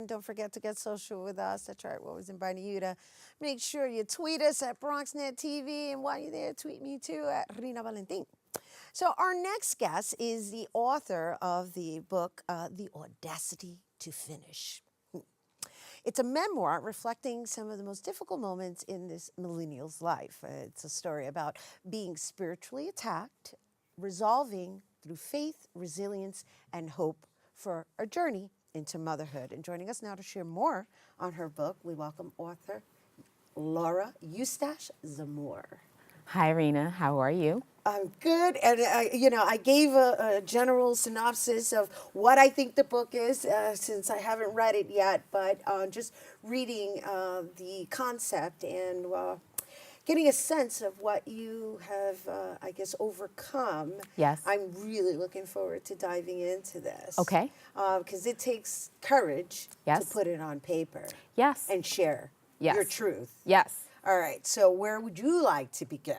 Don't forget to get social with us. That's right, what was inviting you to make sure you tweet us at BronxNet TV, and while you're there, tweet me too at Rina Valentin. So our next guest is the author of the book, The Audacity to Finish. It's a memoir reflecting some of the most difficult moments in this millennial's life. It's a story about being spiritually attacked, resolving through faith, resilience, and hope for a journey into motherhood. And joining us now to share more on her book, we welcome author Laura Eustache Zamor. Hi, Rena. How are you? I'm good, and I gave a general synopsis of what I think the book is, since I haven't read it yet, but just reading the concept and getting a sense of what you have, I guess, overcome. Yes. I'm really looking forward to diving into this. Okay. Because it takes courage Yes. to put it on paper. Yes. And share Yes. your truth. Yes. All right, so where would you like to begin?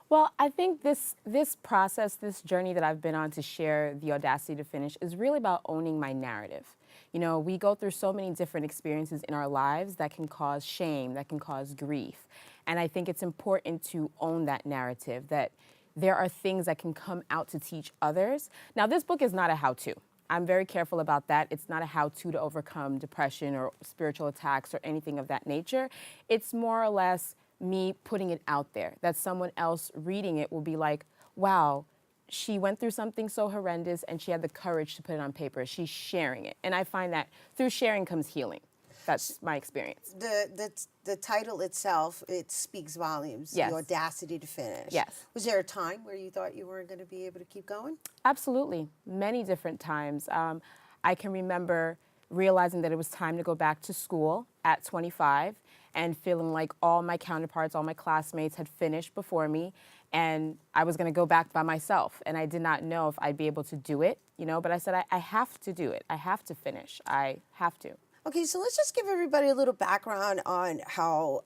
Well, I think this process, this journey that I've been on to share the audacity to finish is really about owning my narrative. You know, we go through so many different experiences in our lives that can cause shame, that can cause grief. And I think it's important to own that narrative, that there are things that can come out to teach others. Now, this book is not a how-to. I'm very careful about that. It's not a how-to to overcome depression or spiritual attacks or anything of that nature. It's more or less me putting it out there, that someone else reading it will be like, wow, she went through something so horrendous and she had the courage to put it on paper. She's sharing it. And I find that through sharing comes healing. That's my experience. The title itself, it speaks volumes. Yes. The audacity to finish. Yes. Was there a time where you thought you weren't going to be able to keep going? Absolutely. Many different times. I can remember realizing that it was time to go back to school at 25 and feeling like all my counterparts, all my classmates had finished before me, and I was going to go back by myself. And I did not know if I'd be able to do it, but I said, I have to do it. I have to finish. I have to. Okay, so let's just give everybody a little background on how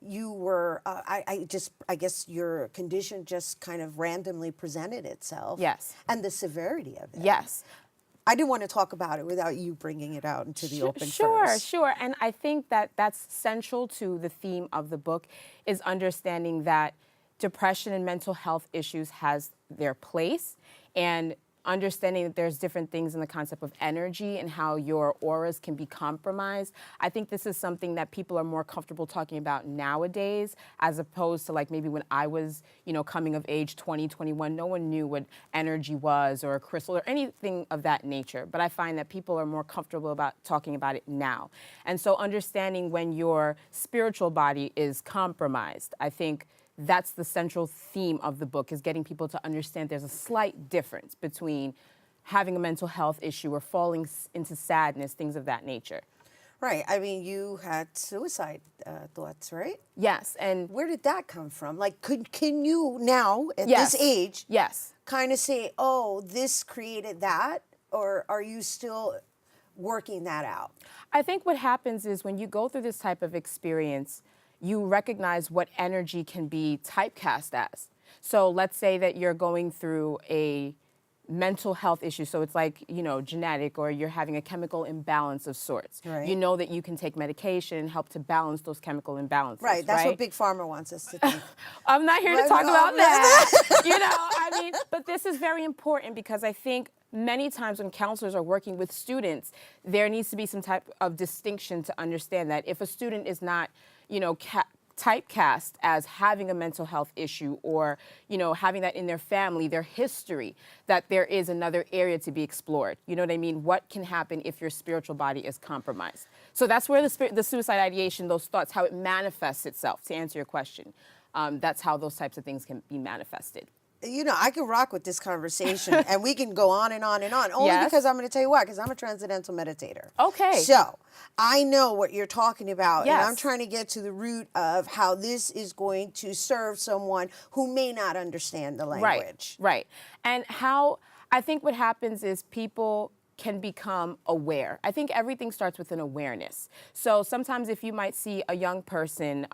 you were, I guess your condition just kind of randomly presented itself. Yes. And the severity of it. Yes. I didn't want to talk about it without you bringing it out into the open first. Sure. And I think that that's central to the theme of the book, is understanding that depression and mental health issues has their place, and understanding that there's different things in the concept of energy and how your auras can be compromised. I think this is something that people are more comfortable talking about nowadays, as opposed to like maybe when I was, coming of age, 20, 21, no one knew what energy was or a crystal or anything of that nature. But I find that people are more comfortable about talking about it now. And so understanding when your spiritual body is compromised, I think that's the central theme of the book, is getting people to understand there's a slight difference between having a mental health issue or falling into sadness, things of that nature. Right. I mean, you had suicide thoughts, right? Yes. And where did that come from? Like, can you now, at yes. this age, yes. kind of say, oh, this created that? Or are you still working that out? I think what happens is when you go through this type of experience, you recognize what energy can be typecast as. So let's say that you're going through a mental health issue. So it's like, genetic, or you're having a chemical imbalance of sorts. Right. You know that you can take medication and help to balance those chemical imbalances. Right. That's what Big Pharma wants us to think. I'm not here to talk about that. But this is very important, because I think many times when counselors are working with students, there needs to be some type of distinction to understand that if a student is not, typecast as having a mental health issue, or, having that in their family, their history, that there is another area to be explored. You know what I mean? What can happen if your spiritual body is compromised? So that's where the suicide ideation, those thoughts, how it manifests itself, to answer your question. That's how those types of things can be manifested. I can rock with this conversation, and we can go on and on and on, only yes. because I'm going to tell you why, because I'm a transcendental meditator. Okay. So I know what you're talking about, yes. and I'm trying to get to the root of how this is going to serve someone who may not understand the language. Right. And how I think what happens is people can become aware. I think everything starts with an awareness. So sometimes if you might see a young person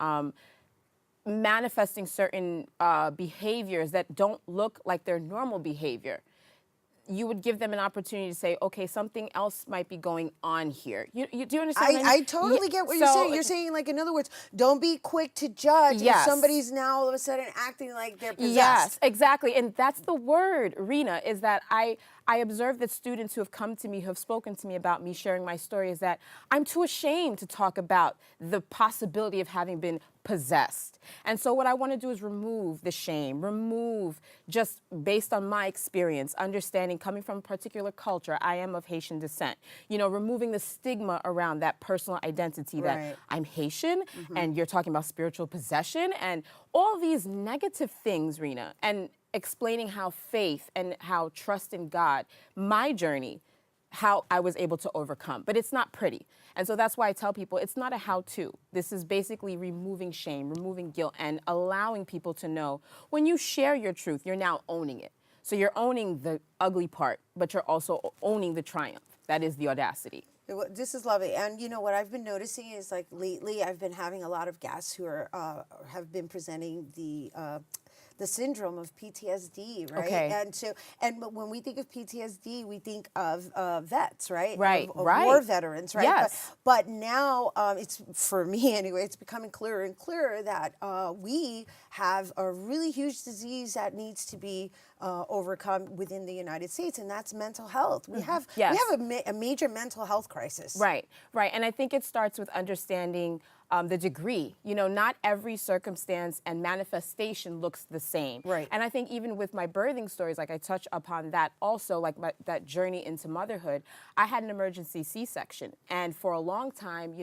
manifesting certain behaviors that don't look like their normal behavior, you would give them an opportunity to say, okay, something else might be going on here. Do you understand? I totally get what you're saying. You're saying, like, in other words, don't be quick to judge if somebody's now all of a sudden acting like they're possessed. Yes, exactly. And that's the word, Rena, is that I observe that students who have come to me, who have spoken to me about me sharing my story, is that I'm too ashamed to talk about the possibility of having been possessed. And so what I want to do is remove the shame, remove just based on my experience, understanding coming from a particular culture, I am of Haitian descent, removing the stigma around that personal identity that I'm Haitian and you're talking about spiritual possession and all these negative things, Rena, and explaining how faith and how trust in God, my journey, how I was able to overcome. But it's not pretty. And so that's why I tell people it's not a how-to. This is basically removing shame, removing guilt, and allowing people to know when you share your truth, you're now owning it. So you're owning the ugly part, but you're also owning the triumph. That is the audacity. This is lovely. And what I've been noticing is, like, lately I've been having a lot of guests who are have been presenting the syndrome of PTSD, right? Okay. And when we think of PTSD, we think of vets, right? Right, of right. War veterans, right? Yes. But now, it's, for me anyway, it's becoming clearer and clearer that we have a really huge disease that needs to be overcome within the United States, and that's mental health. We have a major mental health crisis. Right, right. And I think it starts with understanding the degree. Not every circumstance and manifestation looks the same. Right. And I think even with my birthing stories, like I touch upon that also, like that journey into motherhood, I had an emergency C-section. And for a long time,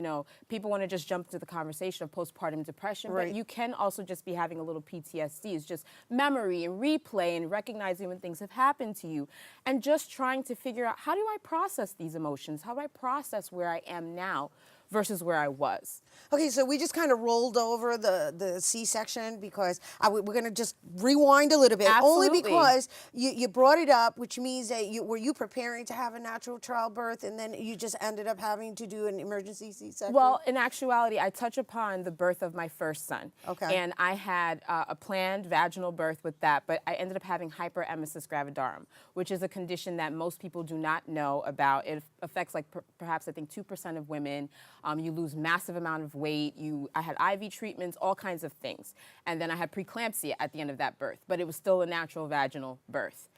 people want to just jump into the conversation of postpartum depression, but you can also just be having a little PTSD. It's just memory and replay and recognizing when things have happened to you and just trying to figure out, how do I process these emotions? How do I process where I am now versus where I was? Okay, so we just kind of rolled over the C-section because we're going to just rewind a little bit. Absolutely. Only because you brought it up, which means that were you preparing to have a natural childbirth and then you just ended up having to do an emergency C-section? Well, in actuality, I touch upon the birth of my first son. Okay. And I had a planned vaginal birth with that, but I ended up having hyperemesis gravidarum, which is a condition that most people do not know about. It affects, like, perhaps, I think, 2% of women. You lose massive amount of weight. I had IV treatments, all kinds of things. And then I had preeclampsia at the end of that birth, but it was still a natural vaginal birth.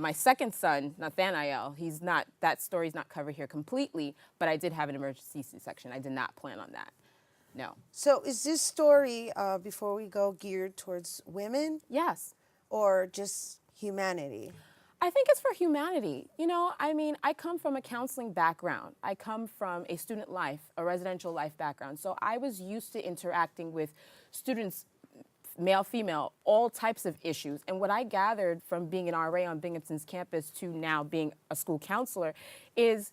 My second son, Nathaniel, that story's not covered here completely, but I did have an emergency C-section. I did not plan on that. No. So is this story, before we go, geared towards women? Yes. Or just humanity? I think it's for humanity. I come from a counseling background. I come from a student life, a residential life background. So I was used to interacting with students, male, female, all types of issues. And what I gathered from being an RA on Binghamton's campus to now being a school counselor is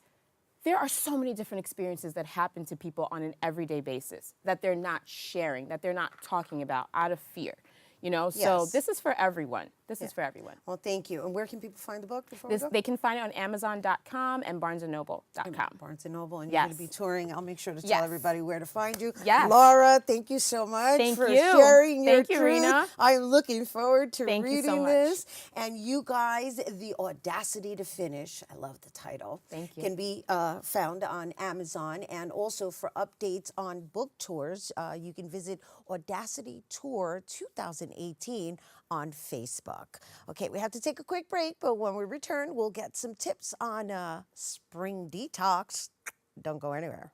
there are so many different experiences that happen to people on an everyday basis that they're not sharing, that they're not talking about out of fear. So this is for everyone. This is for everyone. Well, thank you. And where can people find the book before we go? They can find it on Amazon.com and BarnesandNoble.com. Barnes & Noble, and you're going to be touring. I'll make sure to tell Yes. everybody where to find you. Yes. Laura, thank you so much for sharing your Thank you, truth. Rena. I'm looking forward to Thank you reading so much. this. And you guys, The Audacity to Finish, I love the title, Thank you. can be found on Amazon. And also for updates on book tours, you can visit Audacity Tour 2018 on Facebook. Okay, we have to take a quick break, but when we return, we'll get some tips on spring detox. Don't go anywhere.